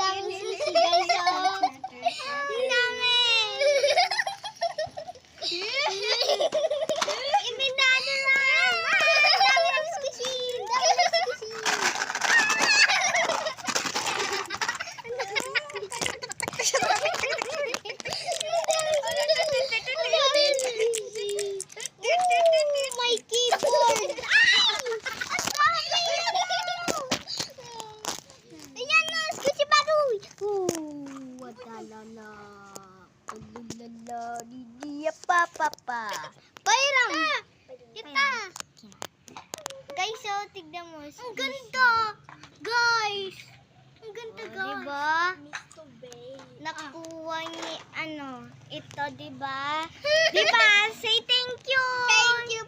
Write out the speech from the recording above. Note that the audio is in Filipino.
daming sushi guys. Oh. Ang dami. Ibinado lang. Ang dami ng sushi. Ang dami ng sushi. My keyboard. Ayan na, sushi baboy. Wadalala. Wadalala. Didiya pa. Pairang. Kita. Guys, so, tignan mo. Ang ganda. Guys. Ang ganda, guys. Diba? Nakuha ni, ito, diba? Diba? Say thank you. Thank you,